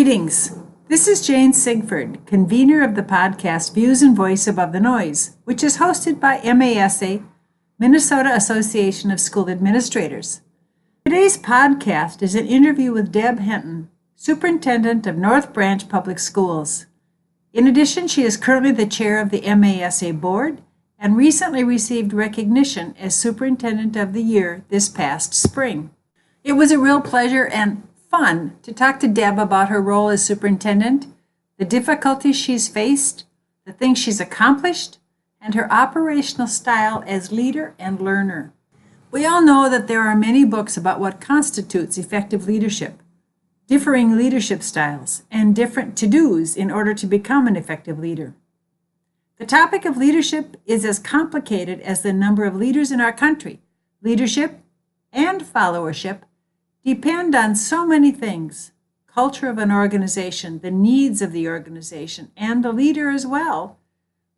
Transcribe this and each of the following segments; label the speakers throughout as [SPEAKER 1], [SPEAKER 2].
[SPEAKER 1] Greetings. This is Jane Sigford, convener of the podcast Views and Voice Above the Noise, which is hosted by MASA, Minnesota Association of School Administrators. Today's podcast is an interview with Deb Henton, Superintendent of North Branch Public Schools. In addition, she is currently the chair of the MASA Board and recently received recognition as Superintendent of the Year this past spring. It was a real pleasure and fun to talk to Deb about her role as superintendent, the difficulties she's faced, the things she's accomplished, and her operational style as leader and learner. We all know that there are many books about what constitutes effective leadership, differing leadership styles, and different to-dos in order to become an effective leader. The topic of leadership is as complicated as the number of leaders in our country. Leadership and followership depend on so many things: culture of an organization, the needs of the organization, and the leader as well,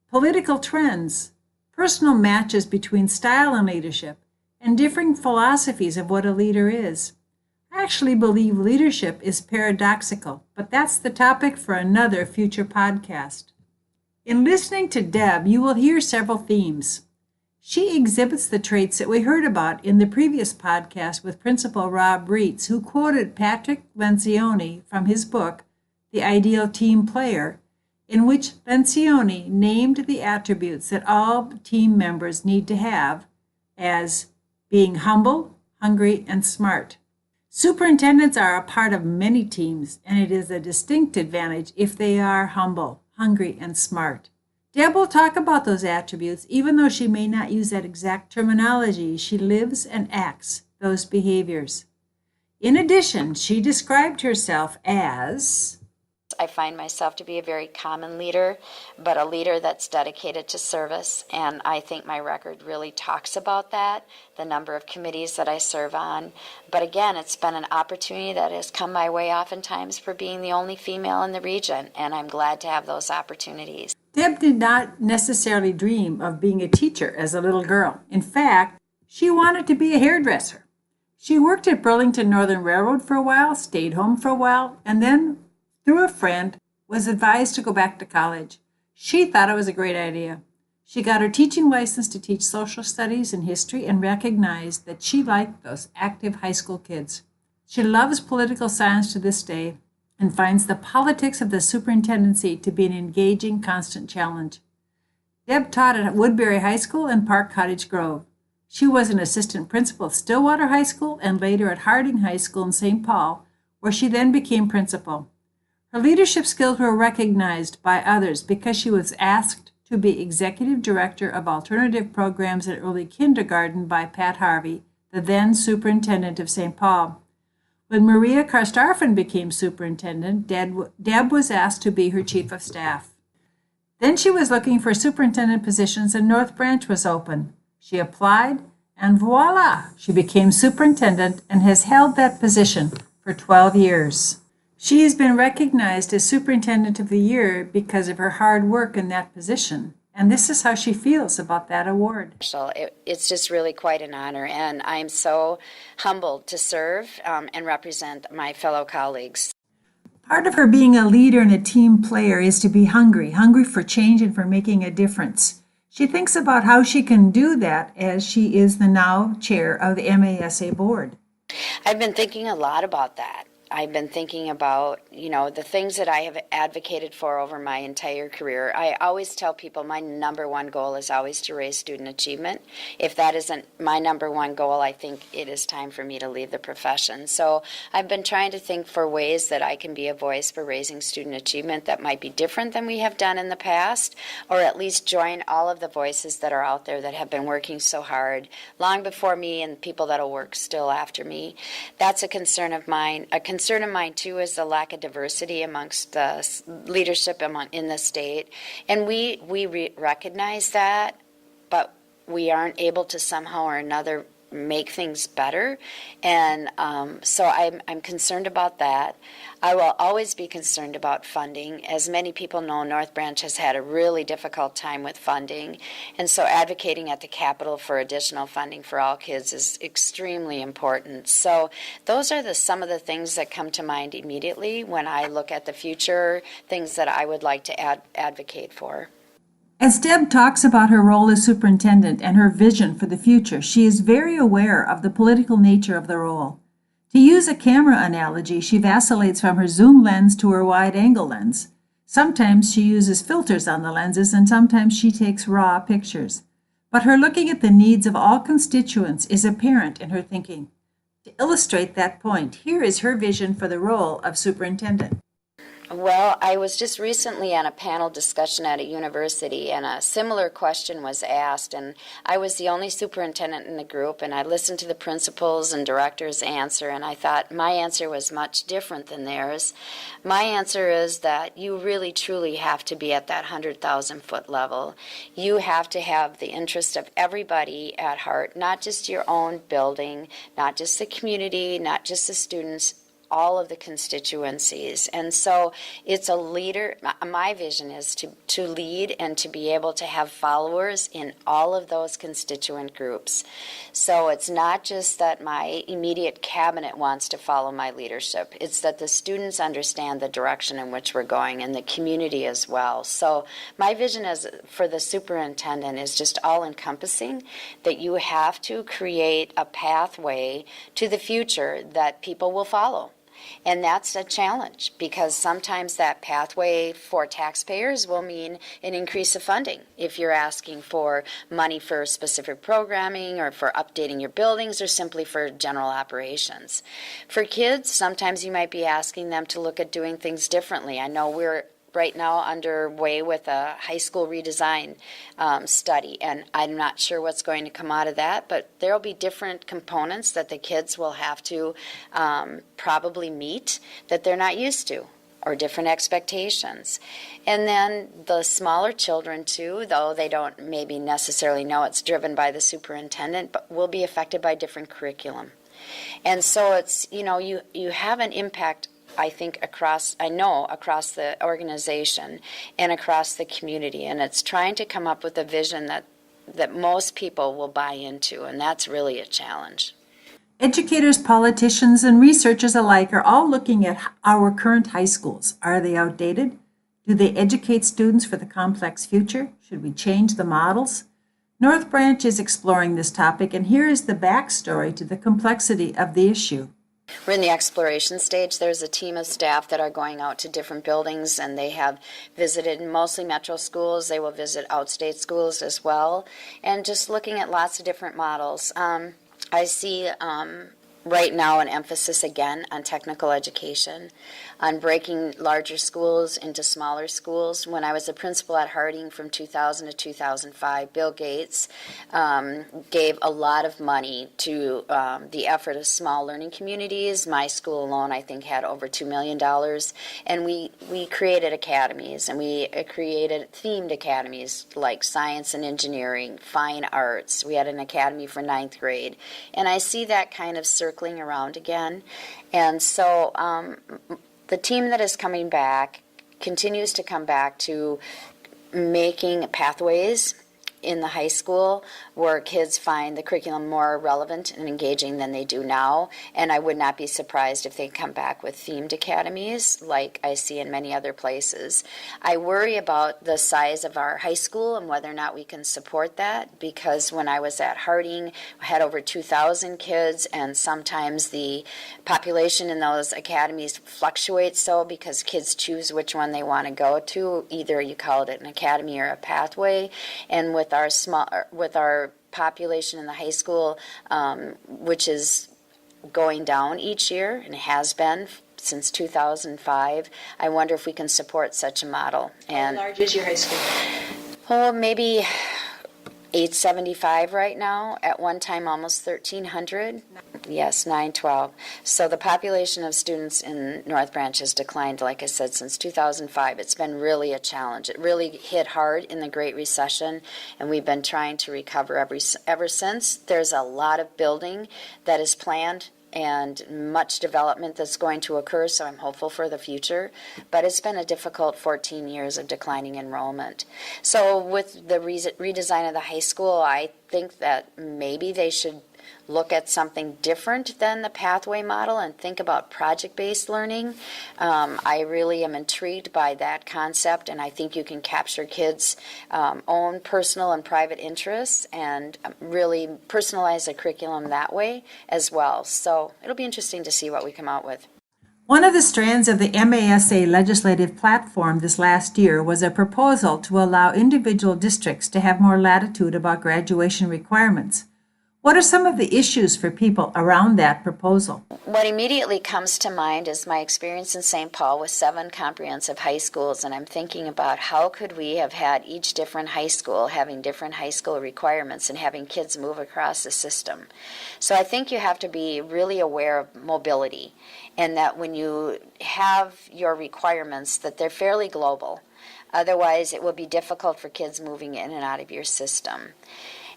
[SPEAKER 1] political trends, personal matches between style and leadership, and differing philosophies of what a leader is. I actually believe leadership is paradoxical, but that's the topic for another future podcast. In listening to Deb, you will hear several themes. She exhibits the traits that we heard about in the previous podcast with Principal Rob Reitz, who quoted Patrick Lencioni from his book, The Ideal Team Player, in which Lencioni named the attributes that all team members need to have as being humble, hungry, and smart. Superintendents are a part of many teams, and it is a distinct advantage if they are humble, hungry, and smart. Deb will talk about those attributes, even though she may not use that exact terminology. She lives and acts those behaviors. In addition, she described herself as...
[SPEAKER 2] I find myself to be a very common leader, but a leader that's dedicated to service, and I think my record really talks about that, the number of committees that I serve on. But again, it's been an opportunity that has come my way oftentimes for being the only female in the region, and I'm glad to have those opportunities.
[SPEAKER 1] Deb did not necessarily dream of being a teacher as a little girl. In fact, she wanted to be a hairdresser. She worked at Burlington Northern Railroad for a while, stayed home for a while, and then, through a friend, was advised to go back to college. She thought it was a great idea. She got her teaching license to teach social studies and history and recognized that she liked those active high school kids. She loves political science to this day and finds the politics of the superintendency to be an engaging, constant challenge. Deb taught at Woodbury High School and Park Cottage Grove. She was an assistant principal at Stillwater High School and later at Harding High School in St. Paul, where she then became principal. Her leadership skills were recognized by others because she was asked to be executive director of alternative programs in early kindergarten by Pat Harvey, the then superintendent of St. Paul. When Maria Karstafen became superintendent, Deb was asked to be her chief of staff. Then she was looking for superintendent positions and North Branch was open. She applied and voila, she became superintendent and has held that position for 12 years. She has been recognized as Superintendent of the Year because of her hard work in that position, and this is how she feels about that award.
[SPEAKER 2] It's just really quite an honor, and I'm so humbled to serve and represent my fellow colleagues.
[SPEAKER 1] Part of her being a leader and a team player is to be hungry for change and for making a difference. She thinks about how she can do that as she is the now chair of the MASA Board.
[SPEAKER 2] I've been thinking a lot about that. I've been thinking about, the things that I have advocated for over my entire career. I always tell people my number one goal is always to raise student achievement. If that isn't my number one goal, I think it is time for me to leave the profession. So I've been trying to think for ways that I can be a voice for raising student achievement that might be different than we have done in the past, or at least join all of the voices that are out there that have been working so hard long before me and people that will work still after me. That's a concern of mine. A concern of mine, too, is the lack of diversity amongst the leadership in the state. And we recognize that, but we aren't able to somehow or another make things better. And so I'm concerned about that. I will always be concerned about funding. As many people know, North Branch has had a really difficult time with funding. And so advocating at the Capitol for additional funding for all kids is extremely important. So those are some of the things that come to mind immediately when I look at the future, things that I would like to advocate for.
[SPEAKER 1] As Deb talks about her role as superintendent and her vision for the future, she is very aware of the political nature of the role. To use a camera analogy, she vacillates from her zoom lens to her wide-angle lens. Sometimes she uses filters on the lenses, and sometimes she takes raw pictures. But her looking at the needs of all constituents is apparent in her thinking. To illustrate that point, here is her vision for the role of superintendent.
[SPEAKER 2] Well, I was just recently on a panel discussion at a university, and a similar question was asked, and I was the only superintendent in the group, and I listened to the principals and directors' answer, and I thought my answer was much different than theirs. My answer is that you really, truly have to be at that 100,000-foot level. You have to have the interest of everybody at heart, not just your own building, not just the community, not just the students, all of the constituencies. And so it's a leader. My vision is to lead and to be able to have followers in all of those constituent groups. So it's not just that my immediate cabinet wants to follow my leadership. It's that the students understand the direction in which we're going, and the community as well. So my vision for the superintendent is just all-encompassing, that you have to create a pathway to the future that people will follow. And that's a challenge, because sometimes that pathway for taxpayers will mean an increase of funding. If you're asking for money for specific programming or for updating your buildings or simply for general operations. For kids, sometimes you might be asking them to look at doing things differently. I know we're right now underway with a high school redesign study, and I'm not sure what's going to come out of that, but there will be different components that the kids will have to probably meet that they're not used to, or different expectations. And then the smaller children too, though they don't maybe necessarily know it's driven by the superintendent, but will be affected by different curriculum. And so it's, you have an impact, I think, across the organization and across the community. And it's trying to come up with a vision that most people will buy into, and that's really a challenge.
[SPEAKER 1] Educators, politicians, and researchers alike are all looking at our current high schools. Are they outdated? Do they educate students for the complex future? Should we change the models? North Branch is exploring this topic, and here is the backstory to the complexity of the issue.
[SPEAKER 2] We're in the exploration stage. There's a team of staff that are going out to different buildings, and they have visited mostly metro schools. They will visit outstate schools as well, and just looking at lots of different models. I see right now an emphasis again on technical education, on breaking larger schools into smaller schools. When I was a principal at Harding from 2000 to 2005, Bill Gates gave a lot of money to the effort of small learning communities. My school alone, I think, had over $2 million. And we created academies, and we created themed academies like science and engineering, fine arts. We had an academy for 9th grade. And I see that kind of circling around again. And so the team that is coming back continues to come back to making pathways in the high school where kids find the curriculum more relevant and engaging than they do now. And I would not be surprised if they come back with themed academies like I see in many other places. I worry about the size of our high school and whether or not we can support that, because when I was at Harding, I had over 2,000 kids, and sometimes the population in those academies fluctuates so because kids choose which one they want to go to. Either you call it an academy or a pathway. And with our population in the high school, which is going down each year and has been since 2005, I wonder if we can support such a model.
[SPEAKER 3] And how large is your high school?
[SPEAKER 2] Oh, maybe 875 right now. At one time, almost 1,300. Yes, 912. So the population of students in North Branch has declined, like I said, since 2005. It's been really a challenge. It really hit hard in the Great Recession, and we've been trying to recover ever since. There's a lot of building that is planned and much development that's going to occur, so I'm hopeful for the future. But it's been a difficult 14 years of declining enrollment. So with the redesign of the high school, I think that maybe they should look at something different than the pathway model and think about project-based learning. I really am intrigued by that concept, and I think you can capture kids' own personal and private interests and really personalize a curriculum that way as well. So it'll be interesting to see what we come out with.
[SPEAKER 1] One of the strands of the MASA legislative platform this last year was a proposal to allow individual districts to have more latitude about graduation requirements. What are some of the issues for people around that proposal?
[SPEAKER 2] What immediately comes to mind is my experience in St. Paul with 7 comprehensive high schools, and I'm thinking about how could we have had each different high school having different high school requirements and having kids move across the system. So I think you have to be really aware of mobility, and that when you have your requirements that they're fairly global. Otherwise, it will be difficult for kids moving in and out of your system.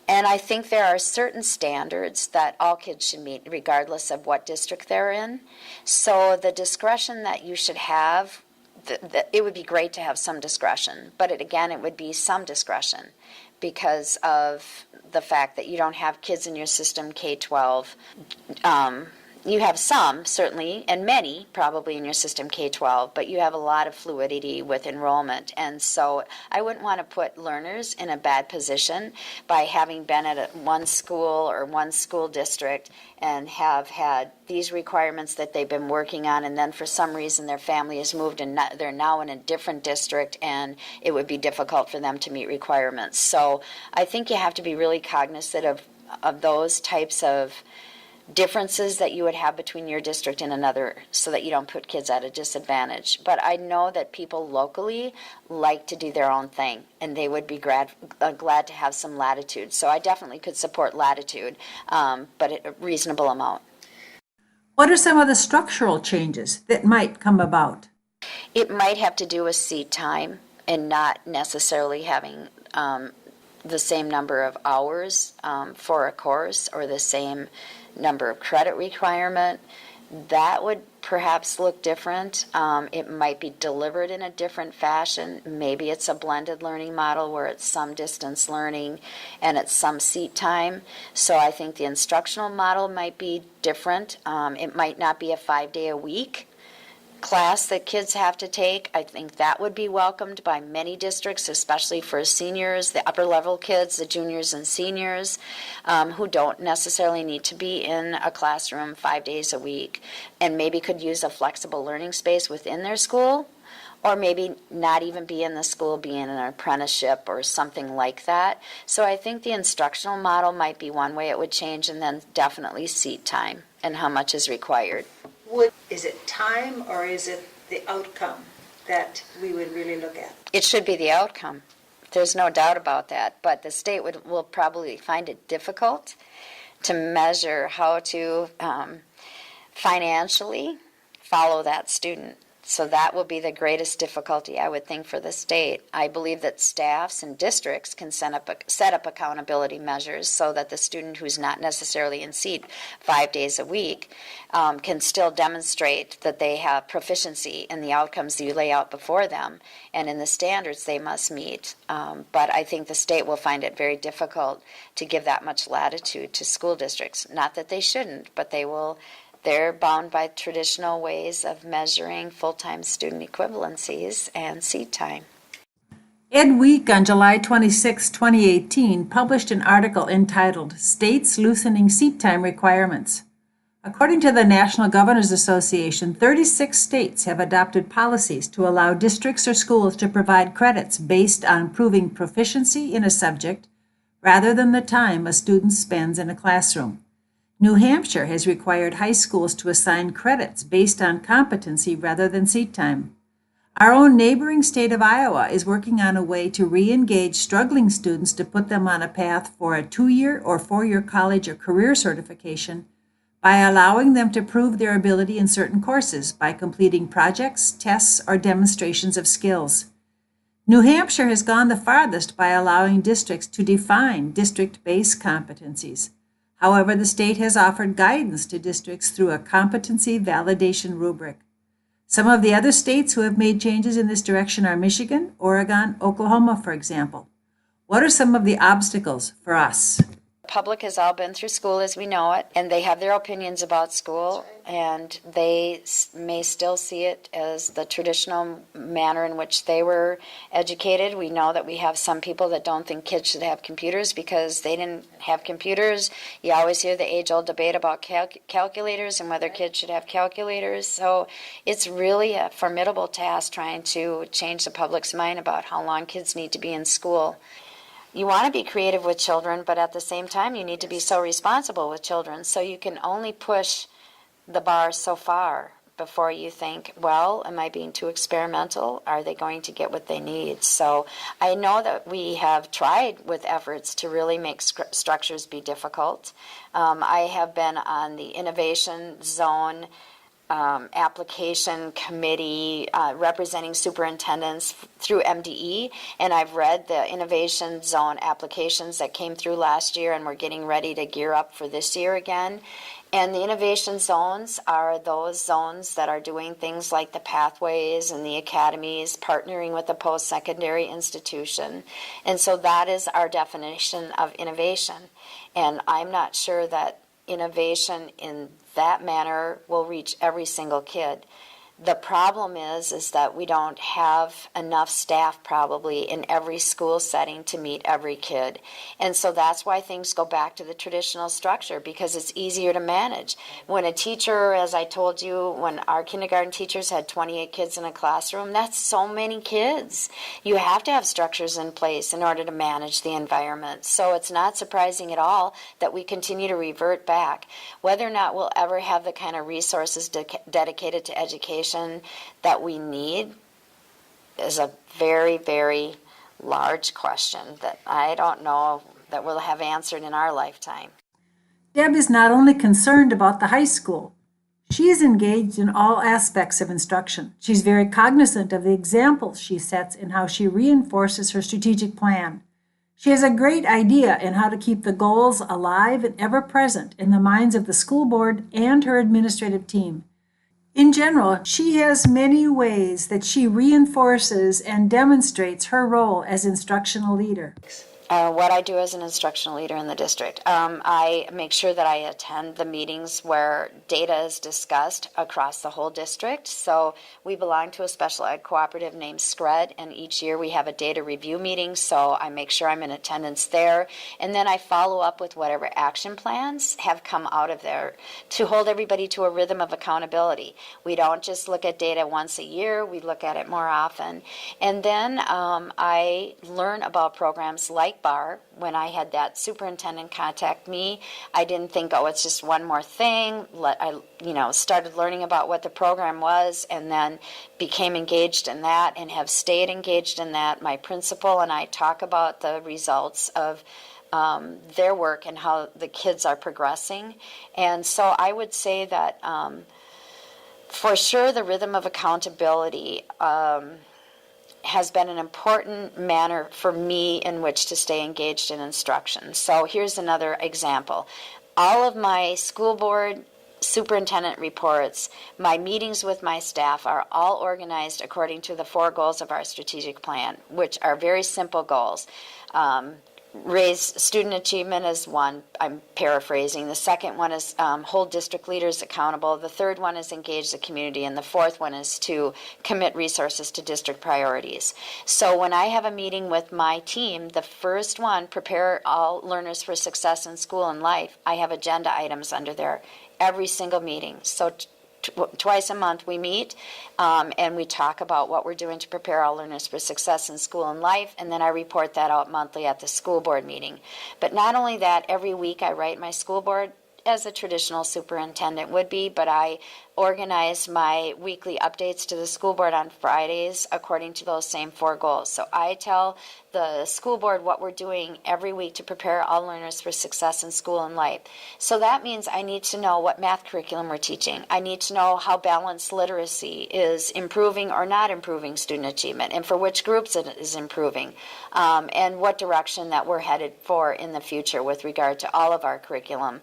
[SPEAKER 2] And I think there are certain standards that all kids should meet regardless of what district they're in. So the discretion that you should have, it would be great to have some discretion, but it would be some discretion because of the fact that you don't have kids in your system K-12. You have some, certainly, and many probably in your system K-12, but you have a lot of fluidity with enrollment. And so I wouldn't want to put learners in a bad position by having been at one school or one school district and have had these requirements that they've been working on, and then for some reason their family has moved and they're now in a different district and it would be difficult for them to meet requirements. So I think you have to be really cognizant of those types of differences that you would have between your district and another so that you don't put kids at a disadvantage. But I know that people locally like to do their own thing, and they would be glad to have some latitude. So I definitely could support latitude, but at a reasonable amount.
[SPEAKER 1] What are some of the structural changes that might come about?
[SPEAKER 2] It might have to do with seat time and not necessarily having the same number of hours for a course or the same number of credit requirement. That would perhaps look different. It might be delivered in a different fashion. Maybe it's a blended learning model where it's some distance learning and it's some seat time. So I think the instructional model might be different. It might not be a 5-day-a-week class that kids have to take. I think that would be welcomed by many districts, especially for seniors, the upper level kids, the juniors and seniors, who don't necessarily need to be in a classroom 5 days a week and maybe could use a flexible learning space within their school, or maybe not even be in the school, be in an apprenticeship or something like that. So I think the instructional model might be one way it would change, and then definitely seat time and how much is required.
[SPEAKER 1] Is it time or is it the outcome that we would really look at?
[SPEAKER 2] It should be the outcome. There's no doubt about that. But the state will probably find it difficult to measure how to financially follow that student. So that will be the greatest difficulty, I would think, for the state. I believe that staffs and districts can set up accountability measures so that the student who's not necessarily in seat 5 days a week can still demonstrate that they have proficiency in the outcomes that you lay out before them and in the standards they must meet. But I think the state will find it very difficult to give that much latitude to school districts. Not that they shouldn't, but they're bound by traditional ways of measuring full-time student equivalencies and seat time.
[SPEAKER 1] Ed Week on July 26, 2018, published an article entitled States Loosening Seat Time Requirements. According to the National Governors Association, 36 states have adopted policies to allow districts or schools to provide credits based on proving proficiency in a subject rather than the time a student spends in a classroom. New Hampshire has required high schools to assign credits based on competency rather than seat time. Our own neighboring state of Iowa is working on a way to re-engage struggling students to put them on a path for a 2-year or 4-year college or career certification by allowing them to prove their ability in certain courses by completing projects, tests, or demonstrations of skills. New Hampshire has gone the farthest by allowing districts to define district-based competencies. However, the state has offered guidance to districts through a competency validation rubric. Some of the other states who have made changes in this direction are Michigan, Oregon, Oklahoma, for example. What are some of the obstacles for us?
[SPEAKER 2] Public has all been through school as we know it, and they have their opinions about school, and they may still see it as the traditional manner in which they were educated. We know that we have some people that don't think kids should have computers because they didn't have computers. You always hear the age-old debate about calculators and whether kids should have calculators. So it's really a formidable task trying to change the public's mind about how long kids need to be in school. You want to be creative with children, but at the same time, you need to be so responsible with children. So you can only push the bar so far before you think, well, am I being too experimental? Are they going to get what they need? So I know that we have tried with efforts to really make structures be difficult. I have been on the Innovation Zone application committee representing superintendents through MDE, and I've read the Innovation Zone applications that came through last year, and we're getting ready to gear up for this year again. And the innovation zones are those zones that are doing things like the pathways and the academies, partnering with the post-secondary institution. And so that is our definition of innovation. And I'm not sure that innovation in that manner will reach every single kid. The problem is that we don't have enough staff probably in every school setting to meet every kid. And so that's why things go back to the traditional structure, because it's easier to manage. When a teacher, as I told you, when our kindergarten teachers had 28 kids in a classroom, that's so many kids. You have to have structures in place in order to manage the environment. So it's not surprising at all that we continue to revert back. Whether or not we'll ever have the kind of resources dedicated to education that we need is a very, very large question that I don't know that we'll have answered in our lifetime.
[SPEAKER 1] Deb is not only concerned about the high school, she is engaged in all aspects of instruction. She's very cognizant of the examples she sets and how she reinforces her strategic plan. She has a great idea in how to keep the goals alive and ever present in the minds of the school board and her administrative team. In general, she has many ways that she reinforces and demonstrates her role as instructional leader.
[SPEAKER 2] What I do as an instructional leader in the district. I make sure that I attend the meetings where data is discussed across the whole district. So we belong to a special ed cooperative named SCRED, and each year we have a data review meeting, so I make sure I'm in attendance there. And then I follow up with whatever action plans have come out of there to hold everybody to a rhythm of accountability. We don't just look at data once a year, we look at it more often. And then I learn about programs like BAR. When I had that superintendent contact me, I didn't think, oh, it's just one more thing. I started learning about what the program was and then became engaged in that and have stayed engaged in that. My principal and I talk about the results of their work and how the kids are progressing. And so I would say that for sure the rhythm of accountability has been an important manner for me in which to stay engaged in instruction. So here's another example. All of my school board superintendent reports, my meetings with my staff are all organized according to the 4 goals of our strategic plan, which are very simple goals. Raise student achievement is one, I'm paraphrasing. The second one is hold district leaders accountable. The third one is engage the community. And the fourth one is to commit resources to district priorities. So when I have a meeting with my team, the first one, prepare all learners for success in school and life, I have agenda items under there every single meeting. So twice a month we meet and we talk about what we're doing to prepare all learners for success in school and life, and then I report that out monthly at the school board meeting. But not only that, every week I write my school board as a traditional superintendent would be, but I organize my weekly updates to the school board on Fridays according to those same 4 goals. So I tell the school board what we're doing every week to prepare all learners for success in school and life. So that means I need to know what math curriculum we're teaching. I need to know how balanced literacy is improving or not improving student achievement, and for which groups it is improving, and what direction that we're headed for in the future with regard to all of our curriculum.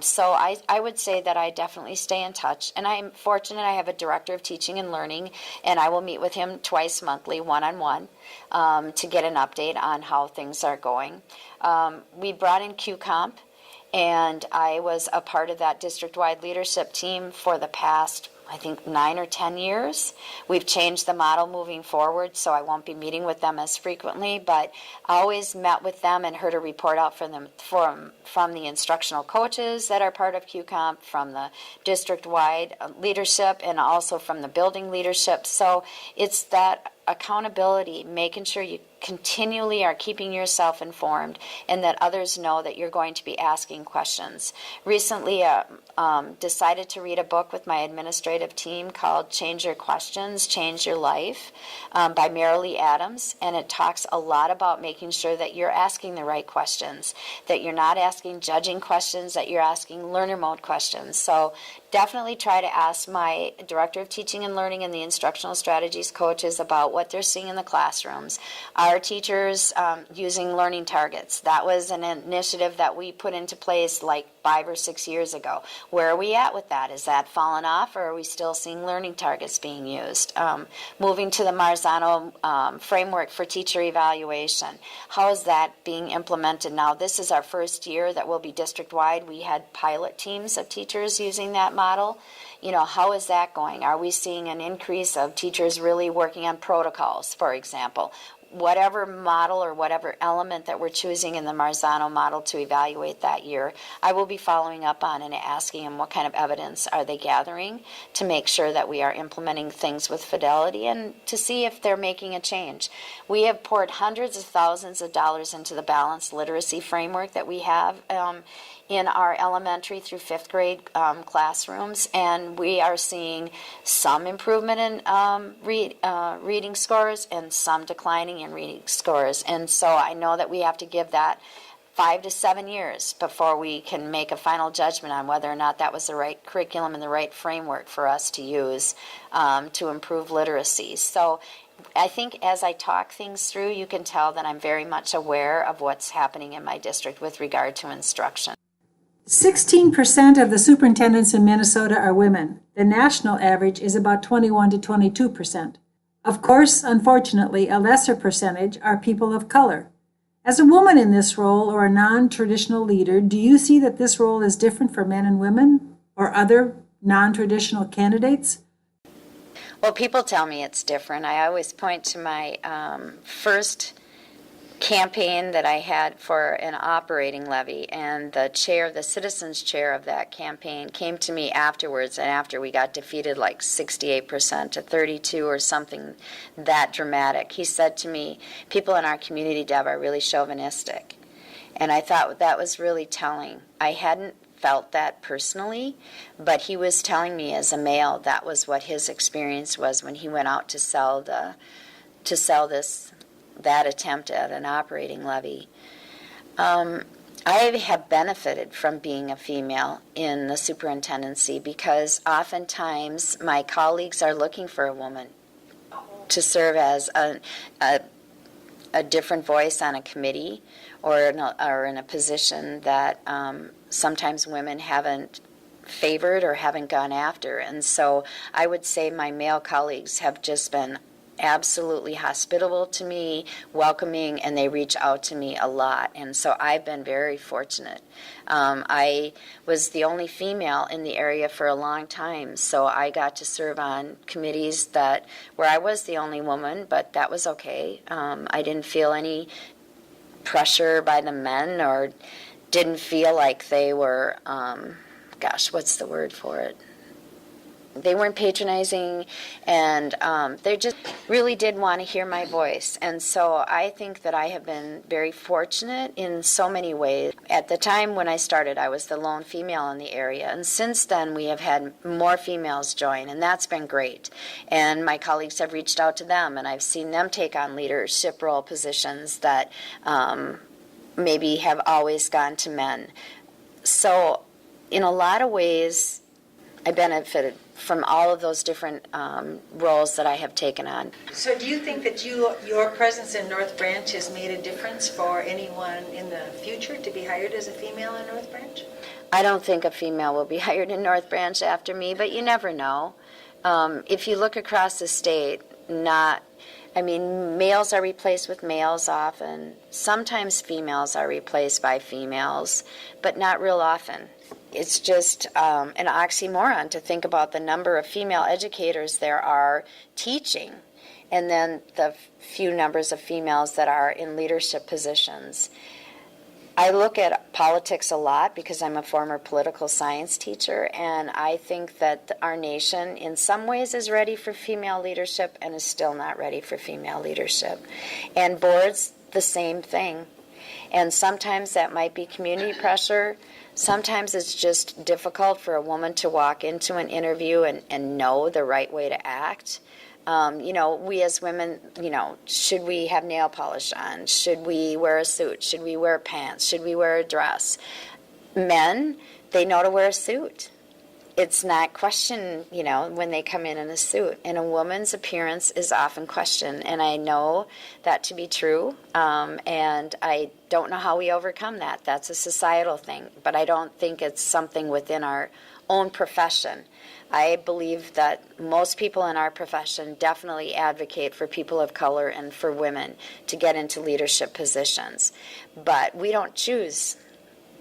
[SPEAKER 2] So I would say that I definitely stay in touch, and I'm fortunate I have a director of teaching and learning, and I will meet with him twice monthly, one-on-one, to get an update on how things are going. We brought in QComp, and I was a part of that district-wide leadership team for the past, I think, 9 or 10 years. We've changed the model moving forward, so I won't be meeting with them as frequently, but I always met with them and heard a report out from them, from the instructional coaches that are part of QComp, from the district-wide leadership, and also from the building leadership. So it's that accountability, making sure you continually are keeping yourself informed and that others know that you're going to be asking questions. Recently, decided to read a book with my administrative team called Change Your Questions, Change Your Life, by Marilee Adams, and it talks a lot about making sure that you're asking the right questions, that you're not asking judging questions, that you're asking learner mode questions. So definitely try to ask my director of teaching and learning and the instructional strategies coaches about what they're seeing in the classrooms. Our teachers using learning targets. That was an initiative that we put into place like 5 or 6 years ago. Where are we at with that? Is that fallen off, or are we still seeing learning targets being used? Moving to the Marzano framework for teacher evaluation. How is that being implemented now? This is our first year that will be district-wide. We had pilot teams of teachers using that model. You know, how is that going? Are we seeing an increase of teachers really working on protocols, for example? Whatever model or whatever element that we're choosing in the Marzano model to evaluate that year, I will be following up on and asking them what kind of evidence are they gathering to make sure that we are implementing things with fidelity and to see if they're making a change. We have poured hundreds of thousands of dollars into the balanced literacy framework that we have in our elementary through 5th grade classrooms, and we are seeing some improvement in reading scores and some declining in reading scores. And so I know that we have to give that 5 to 7 years before we can make a final judgment on whether or not that was the right curriculum and the right framework for us to use to improve literacy. So I think as I talk things through, you can tell that I'm very much aware of what's happening in my district with regard to instruction.
[SPEAKER 1] 16% of the superintendents in Minnesota are women. The national average is about 21 to 22%. Of course, unfortunately, a lesser percentage are people of color. As a woman in this role or a non-traditional leader, do you see that this role is different for men and women or other non-traditional candidates?
[SPEAKER 2] Well, people tell me it's different. I always point to my first campaign that I had for an operating levy, and the chair, the citizens chair of that campaign, came to me afterwards, and after we got defeated like 68% to 32 or something that dramatic, he said to me, people in our community, Deb, are really chauvinistic. And I thought that was really telling. I hadn't felt that personally, but he was telling me as a male that was what his experience was when he went out to sell that attempt at an operating levy. I have benefited from being a female in the superintendency because oftentimes my colleagues are looking for a woman to serve as a different voice on a committee or in a position that sometimes women haven't favored or haven't gone after. And so I would say my male colleagues have just been absolutely hospitable to me, welcoming, and they reach out to me a lot. And so I've been very fortunate. I was the only female in the area for a long time, so I got to serve on committees where I was the only woman, but that was okay. I didn't feel any pressure by the men or didn't feel like they were, what's the word for it? weren't patronizing, and they just really did want to hear my voice. And so I think that I have been very fortunate in so many ways. At the time when I started, I was the lone female in the area, and since then we have had more females join, and that's been great. And my colleagues have reached out to them, and I've seen them take on leadership role positions that maybe have always gone to men. So in a lot of ways, I benefited from all of those different roles that I have taken on.
[SPEAKER 1] So do you think that your presence in North Branch has made a difference for anyone in the future to be hired as a female in North Branch?
[SPEAKER 2] I don't think a female will be hired in North Branch after me, but you never know. If you look across the state, males are replaced with males often. Sometimes females are replaced by females, but not real often. It's just an oxymoron to think about the number of female educators there are teaching, and then the few numbers of females that are in leadership positions. I look at politics a lot because I'm a former political science teacher, and I think that our nation in some ways is ready for female leadership and is still not ready for female leadership. And boards, the same thing. And sometimes that might be community pressure. Sometimes it's just difficult for a woman to walk into an interview and know the right way to act. We as women, should we have nail polish on? Should we wear a suit? Should we wear pants? Should we wear a dress? Men, they know to wear a suit. It's not questioned, when they come in a suit. And a woman's appearance is often questioned. And I know that to be true. And I don't know how we overcome that. That's a societal thing. But I don't think it's something within our own profession. I believe that most people in our profession definitely advocate for people of color and for women to get into leadership positions. But we don't choose.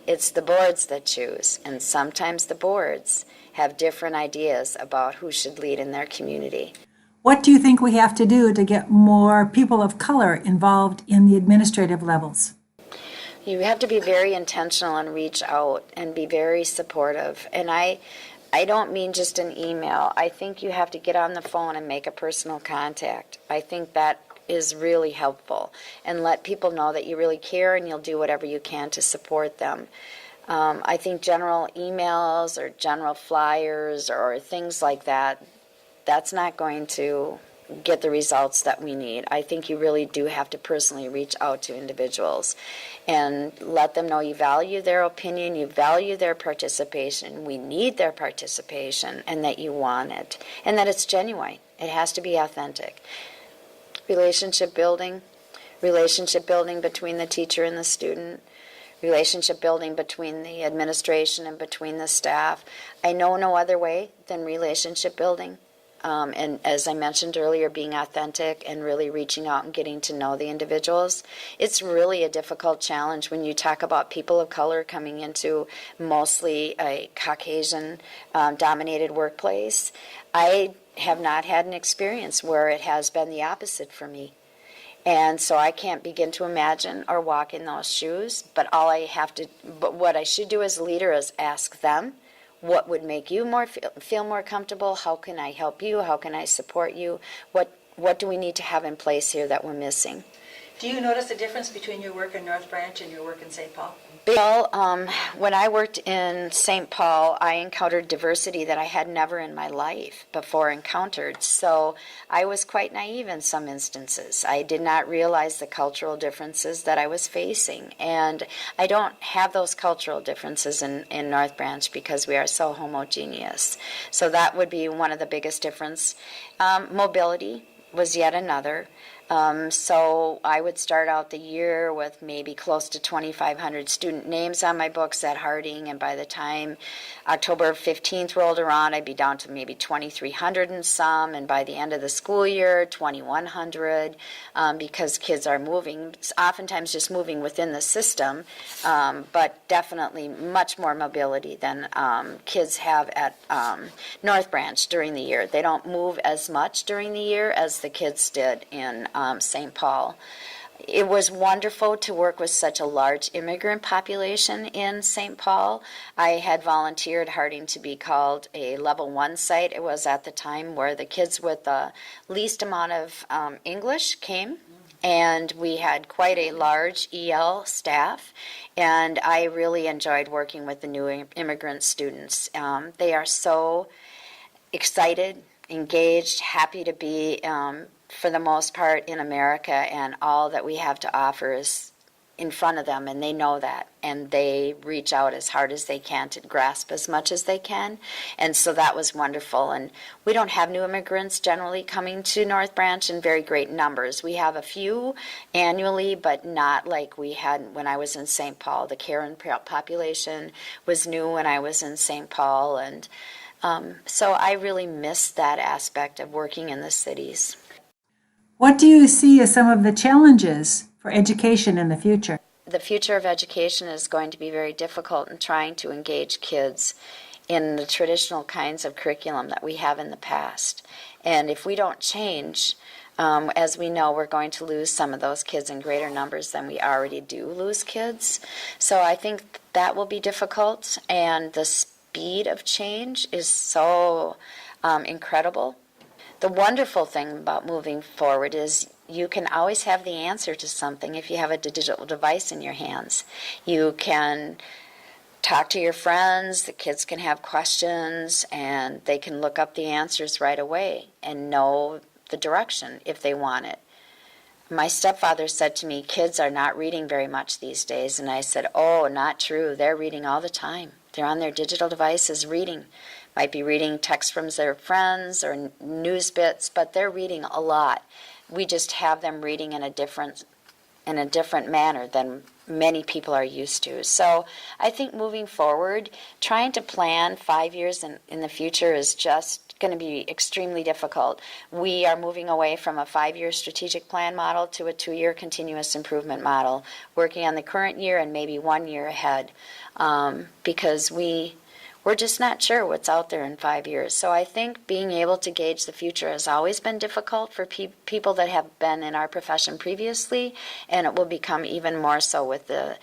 [SPEAKER 2] It's the boards that choose. And sometimes the boards have different ideas about who should lead in their community.
[SPEAKER 1] What do you think we have to do to get more people of color involved in the administrative levels?
[SPEAKER 2] You have to be very intentional and reach out and be very supportive. And I don't mean just an email. I think you have to get on the phone and make a personal contact. I think that is really helpful, and let people know that you really care and you'll do whatever you can to support them. I think general emails or general flyers or things like that, that's not going to get the results that we need. I think you really do have to personally reach out to individuals and let them know you value their opinion, you value their participation, we need their participation, and that you want it, and that it's genuine. It has to be authentic. Relationship building between the teacher and the student, relationship building between the administration and between the staff. I know no other way than relationship building. And as I mentioned earlier, being authentic and really reaching out and getting to know the individuals. It's really a difficult challenge when you talk about people of color coming into mostly a Caucasian dominated workplace. I have not had an experience where it has been the opposite for me. And so I can't begin to imagine or walk in those shoes, but what I should do as a leader is ask them, what would make you feel more comfortable? How can I help you? How can I support you? What do we need to have in place here that we're missing?
[SPEAKER 1] Do you notice a difference between your work in North Branch and your work in St. Paul?
[SPEAKER 2] Well, when I worked in St. Paul, I encountered diversity that I had never in my life before encountered. So I was quite naive in some instances. I did not realize the cultural differences that I was facing. And I don't have those cultural differences in North Branch because we are so homogeneous. So that would be one of the biggest differences. Mobility was yet another. So I would start out the year with maybe close to 2,500 student names on my books at Harding, and by the time October 15th rolled around, I'd be down to maybe 2,300 and some, and by the end of the school year, 2,100, because kids are moving, oftentimes just moving within the system, but definitely much more mobility than kids have at North Branch during the year. They don't move as much during the year as the kids did in St. Paul. It was wonderful to work with such a large immigrant population in St. Paul. I had volunteered Harding to be called a level 1 site. It was at the time where the kids with the least amount of English came. And we had quite a large EL staff, and I really enjoyed working with the new immigrant students. They are so excited, engaged, happy to be, for the most part, in America, and all that we have to offer is in front of them, and they know that, and they reach out as hard as they can to grasp as much as they can, and so that was wonderful. And we don't have new immigrants generally coming to North Branch in very great numbers. We have a few annually, but not like we had when I was in St. Paul. The Karen population was new when I was in St. Paul, and so I really missed that aspect of working in the cities.
[SPEAKER 1] What do you see as some of the challenges for education in the future?
[SPEAKER 2] The future of education is going to be very difficult in trying to engage kids in the traditional kinds of curriculum that we have in the past. And if we don't change, as we know, we're going to lose some of those kids in greater numbers than we already do lose kids. So I think that will be difficult, and the speed of change is so incredible. The wonderful thing about moving forward is you can always have the answer to something if you have a digital device in your hands. You can talk to your friends, the kids can have questions, and they can look up the answers right away and know the direction if they want it. My stepfather said to me, kids are not reading very much these days, and I said, oh, not true. They're reading all the time. They're on their digital devices reading. Might be reading texts from their friends or news bits, but they're reading a lot. We just have them reading in a different manner than many people are used to. So I think moving forward, trying to plan 5 years in the future is just going to be extremely difficult. We are moving away from a 5-year strategic plan model to a 2-year continuous improvement model, working on the current year and maybe 1 year ahead, because we're just not sure what's out there in 5 years. So I think being able to gauge the future has always been difficult for people that have been in our profession previously, and it will become even more so with the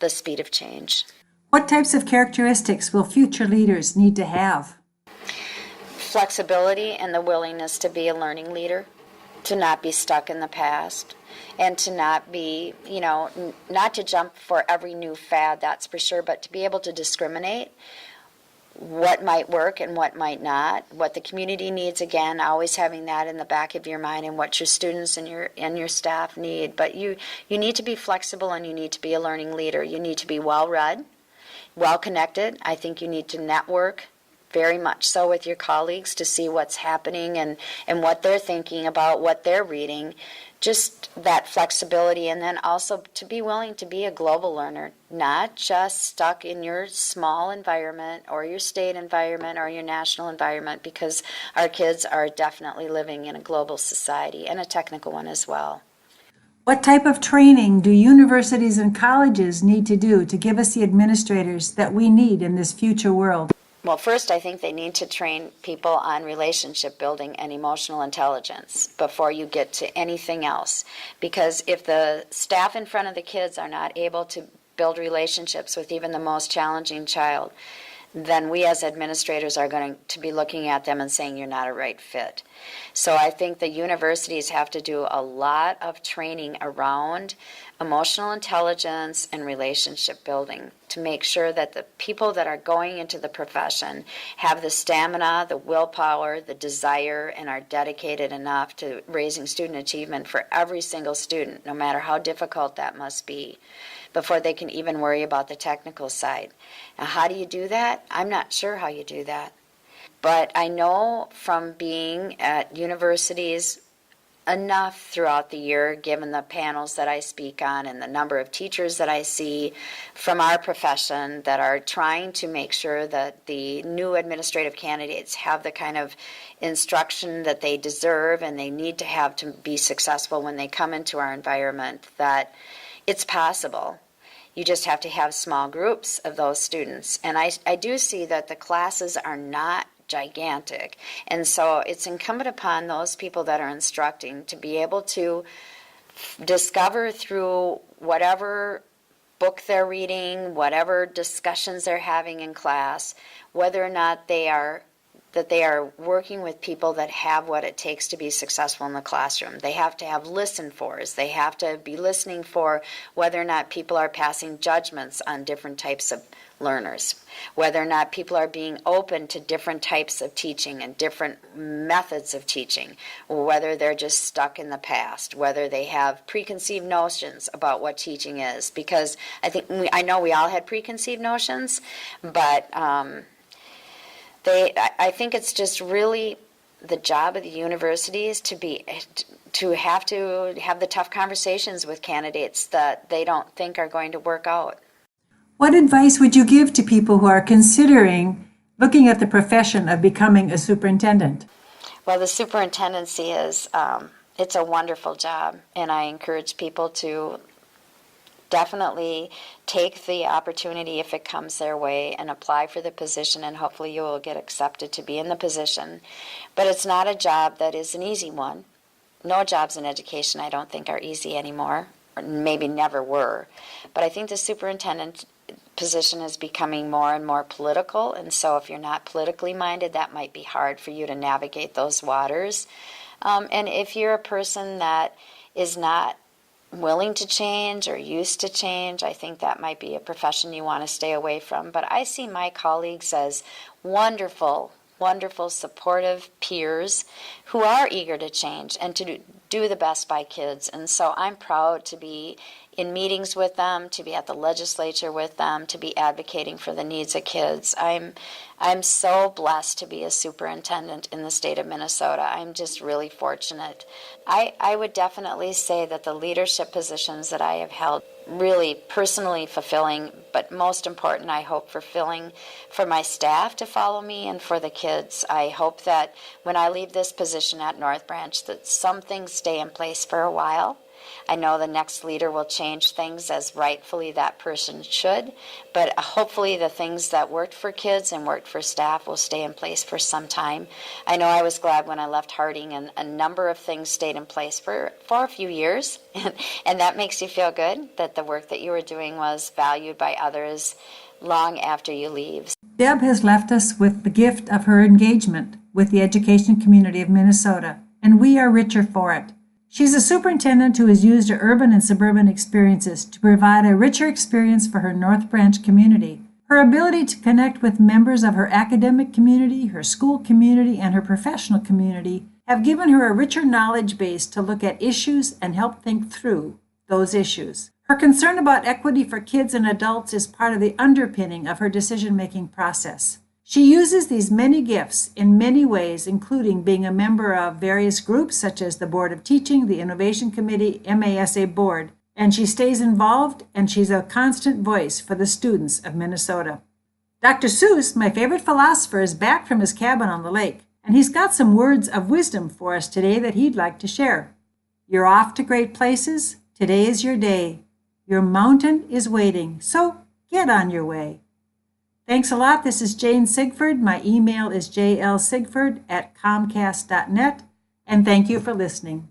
[SPEAKER 2] speed of change.
[SPEAKER 1] What types of characteristics will future leaders need to have?
[SPEAKER 2] Flexibility and the willingness to be a learning leader, to not be stuck in the past, and to not be, not to jump for every new fad, that's for sure, but to be able to discriminate what might work and what might not, what the community needs, again, always having that in the back of your mind, and what your students and your staff need. But you need to be flexible, and you need to be a learning leader. You need to be well-read, well-connected. I think you need to network very much so with your colleagues to see what's happening and what they're thinking about, what they're reading. Just that flexibility, and then also to be willing to be a global learner, not just stuck in your small environment or your state environment or your national environment, because our kids are definitely living in a global society, and a technical one as well.
[SPEAKER 1] What type of training do universities and colleges need to do to give us the administrators that we need in this future world?
[SPEAKER 2] Well, first, I think they need to train people on relationship building and emotional intelligence before you get to anything else. Because if the staff in front of the kids are not able to build relationships with even the most challenging child, then we as administrators are going to be looking at them and saying you're not a right fit. So I think the universities have to do a lot of training around emotional intelligence and relationship building to make sure that the people that are going into the profession have the stamina, the willpower, the desire, and are dedicated enough to raising student achievement for every single student, no matter how difficult that must be, before they can even worry about the technical side. Now, how do you do that? I'm not sure how you do that. But I know from being at universities enough throughout the year, given the panels that I speak on and the number of teachers that I see from our profession that are trying to make sure that the new administrative candidates have the kind of instruction that they deserve and they need to have to be successful when they come into our environment, that it's possible. You just have to have small groups of those students. And I do see that the classes are not gigantic. And so it's incumbent upon those people that are instructing to be able to discover through whatever book they're reading, whatever discussions they're having in class, whether or not they are working with people that have what it takes to be successful in the classroom. They have to have listen fors. They have to be listening for whether or not people are passing judgments on different types of learners, whether or not people are being open to different types of teaching and different methods of teaching, or whether they're just stuck in the past, whether they have preconceived notions about what teaching is. Because I know we all had preconceived notions, but I think it's just really the job of the universities to have the tough conversations with candidates that they don't think are going to work out.
[SPEAKER 1] What advice would you give to people who are considering looking at the profession of becoming a superintendent?
[SPEAKER 2] Well, the superintendency is, it's a wonderful job, and I encourage people to definitely take the opportunity if it comes their way and apply for the position, and hopefully you will get accepted to be in the position. But it's not a job that is an easy one. No jobs in education I don't think are easy anymore, or maybe never were. But I think the superintendent position is becoming more and more political, and so if you're not politically minded, that might be hard for you to navigate those waters. And if you're a person that is not willing to change or used to change, I think that might be a profession you want to stay away from. But I see my colleagues as wonderful, supportive peers who are eager to change and to do the best by kids. And so I'm proud to be in meetings with them, to be at the legislature with them, to be advocating for the needs of kids. I'm so blessed to be a superintendent in the state of Minnesota. I'm just really fortunate. I would definitely say that the leadership positions that I have held really personally fulfilling, but most important, I hope fulfilling for my staff to follow me and for the kids. I hope that when I leave this position at North Branch that some things stay in place for a while. I know the next leader will change things as rightfully that person should, but hopefully the things that worked for kids and worked for staff will stay in place for some time. I know I was glad when I left Harding and a number of things stayed in place for a few years, and that makes you feel good that the work that you were doing was valued by others long after you leave.
[SPEAKER 1] Deb has left us with the gift of her engagement with the education community of Minnesota, and we are richer for it. She's a superintendent who has used her urban and suburban experiences to provide a richer experience for her North Branch community. Her ability to connect with members of her academic community, her school community, and her professional community have given her a richer knowledge base to look at issues and help think through those issues. Her concern about equity for kids and adults is part of the underpinning of her decision-making process. She uses these many gifts in many ways, including being a member of various groups such as the Board of Teaching, the Innovation Committee, MASA Board, and she stays involved and she's a constant voice for the students of Minnesota. Dr. Seuss, my favorite philosopher, is back from his cabin on the lake, and he's got some words of wisdom for us today that he'd like to share. You're off to great places. Today is your day. Your mountain is waiting, so get on your way. Thanks a lot. This is Jane Sigford. My email is jlsigford@comcast.net, and thank you for listening.